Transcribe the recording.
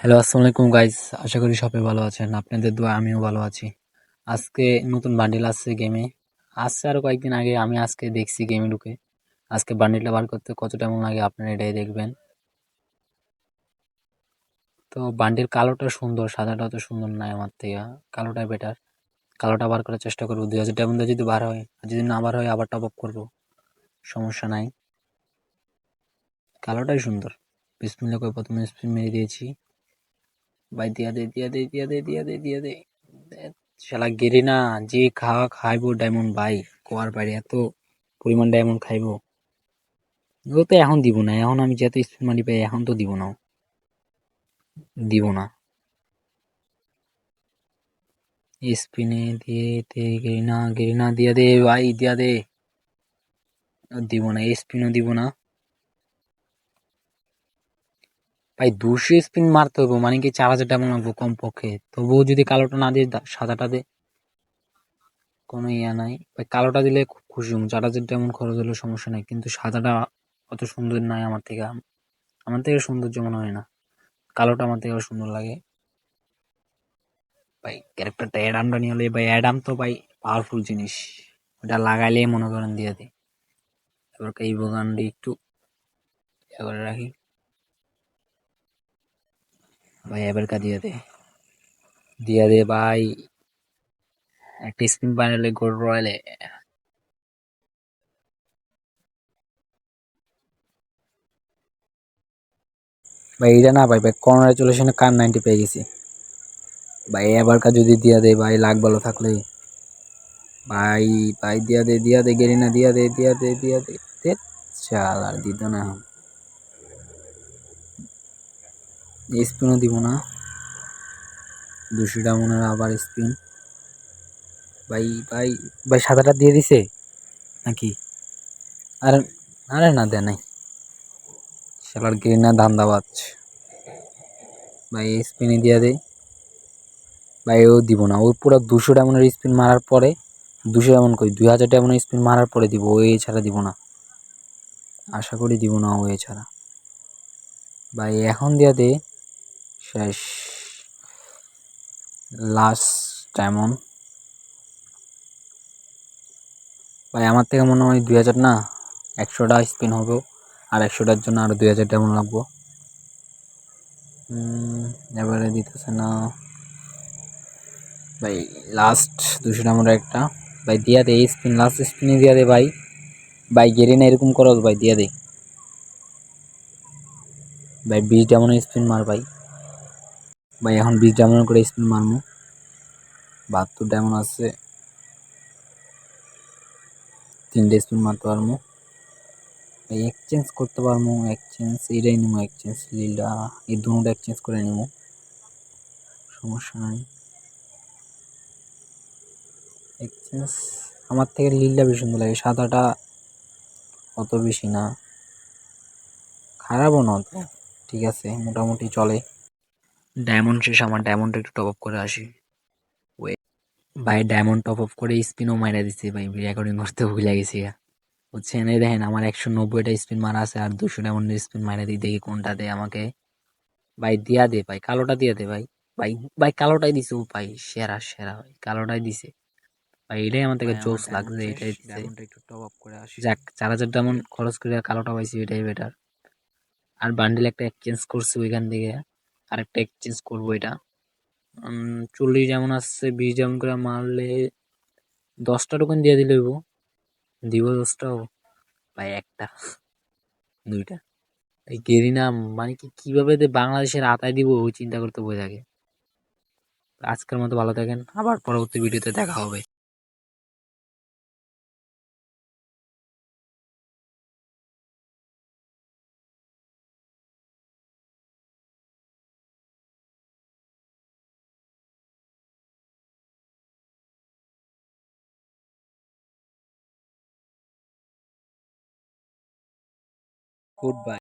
Hello, আসসালামু আলাইকুম guys. আশা করি সবাই ভালো আছেন। আপনাদের দোয়ায় আমিও ভালো আছি। আজকে নতুন বান্ডিল আসছে গেমে। আসছে আরো কয়েকদিন আগে, আমি আজকে দেখছি গেমে ঢুকে। আজকে বান্ডিলটা বার করতে কতটা এমন লাগে আপনারা এটাই দেখবেন। তো বান্ডিল কালোটা সুন্দর, সাদাটা তো সুন্দর নয় আমার থেকে। কালোটাই বেটার। কালোটা বার করার চেষ্টা করবো। 2000 টাকা যদি বার হয়, আর যদি না বার হয় আবার টপ আপ করবো, সমস্যা নাই। কালোটাই সুন্দর। বিসমিল্লাহ করে প্রথমে স্পিন মেরে দিয়েছি। ভাই দিয়া দে, দিয়া দে, দিয়া দে, দিয়া দে, দিয়া দে। শালা গেরি না, যে খাওয়া খাইবো ডায়মন্ড ভাই, কোয়ার বাইরে এত পরিমাণ ডায়মন্ড খাইবো। ও তো এখন দিব না, এখন আমি যেহেতু স্পিন মানি পাই এখন তো দিব না, দিব না। স্পিনে দিয়ে দে, গেরি না দিয়া দে ভাই, দিয়া দে। দিব না, স্পিনও দিব না ভাই। 200 স্পিন মারতে হবো, মানে কি 4000 ডায়মন্ড লাগবো কম পক্ষে। তবুও যদি কালোটা না দিয়ে সাদাটা দে, কোনো ইয়া নাই ভাই। কালোটা দিলে খুব খুশি হবো, 4000 ডায়মন্ড খরচ হলে সমস্যা নাই, কিন্তু সাদাটা অত সুন্দর নাই আমার থেকে। আমার থেকে সৌন্দর্য মনে হয় না, কালোটা আমার থেকে সুন্দর লাগে ভাই। ক্যারেক্টারটা অ্যাডামটা নিয়ে হলে ভাই, অ্যাডাম তো ভাই পাওয়ারফুল জিনিস, ওটা লাগাইলে মনে করেন দিয়ে দিই। এবার এই বাগানটি একটু ইয়ে করে রাখি ভাই, এবার কা দিয়ে দে ভাই। একটা স্পিন বানালে গোল্ড রয়েলে ভাই, এটা না ভাই, ভাই কংগ্রাচুলেশনে কার 90 পেয়ে গেছি ভাই। এবার কা যদি দিয়া দে ভাই, লাখ ভালো থাকলে ভাই। ভাই দিয়া দে গেরি না, দিয়া দে, দিয়া দে, দিয়া দে। ধ্যাৎ, চাল আর দিত না এখন। স্পিনও দিব না, 200 মনের আবার স্পিন ভাই। ভাই ভাই সাদাটা দিয়ে দিছে নাকি? আরে, আরে না দেয় নাই, শালার গ্রিনা ধান্দাবাজ ভাই। স্পিনে দিয়া দে ভাই, ও দিব না। ও পুরো 200 ডায়মন্ডের স্পিন মারার পরে, 200 ডায়মন্ড কই, 2000 ডায়মন্ডের স্পিন মারার পরে দিব। ও এছাড়া দিব না, আশা করি দিব না ও এছাড়া ভাই। এখন দিয়া দে, শেষ, লাস্ট ডায়মন্ড ভাই। আমার থেকে মনে হয় 2000 না, 100টা স্পিন হবে, আর 100টার জন্য আরো 2000 ডায়মন্ড লাগবো। এবারে দিতেছে না ভাই। লাস্ট 200 ডায়মন্ডের একটা ভাই, দিয়া দে স্পিন, লাস্ট স্পিনে দিয়া দে ভাই। ভাই গেরি না, এরকম করো ভাই, দিয়া দে ভাই। 20 ডায়মন্ডের স্পিন মার ভাই। ভাই এখন 20 ডায়মন্ড করে স্পিন মারমু, 72 ডায়মন্ড আছে, 3টে স্পিন মারতে পারমু ভাই। এক্সচেঞ্জ করতে পারমু, এক্সচেঞ্জ এটাই নিমু, এক্সচেঞ্জ লিলটা, এই দুটো এক্সচেঞ্জ করে নিমু, সমস্যা নাই। এক্সচেঞ্জ, আমার থেকে লিলটা বেশি সুন্দর লাগে, সাদাটা অত বেশি না, খারাপও না তো, ঠিক আছে, মোটামুটি চলে। ডায়মন্ড শেষ আমার, ডায়মন্ড একটু টপ আপ করে আসি। ওয়ে ভাই, ডায়মন্ড টপ আপ করে স্পিনও মারা দিচ্ছে ভাই, রেকর্ডিং করতে ভুলে গেছি বুঝছেন। এই দেখেন আমার 190টা স্পিন মারা আছে, আর 200 ডায়মন্ডের স্পিন মারা দিই, দেখি কোনটা দেয় আমাকে ভাই। দিয়া দে ভাই, কালোটা দিয়া দে ভাই। ভাই ভাই কালোটাই দিছে, ও ভাই সেরা সেরা ভাই, কালোটাই দিছে ভাই। এটাই আমার থেকে জোস লাগছে, এটাই দিছে। যাক, 4000 ডায়মন্ড খরচ করে কালোটা পাইছি, এটাই বেটার। আর বান্ডিল একটা এক্সচেঞ্জ করছি ওইখান থেকে, আরেকটা এক্সচেঞ্জ করবো এটা। 40 যেমন আসছে, 20 যেমন করে মারলে 10টা টোকেন দিয়ে দিলে হইব। দিব 10টাও ভাই, একটা, দুইটা। এই গেরিনা, মানে কি কিভাবে যে বাংলাদেশের আতায় দিব ওই চিন্তা করতে বসে থাকে। আজকের মতো ভালো থাকেন, আবার পরবর্তী ভিডিওতে দেখা হবে। Good bye.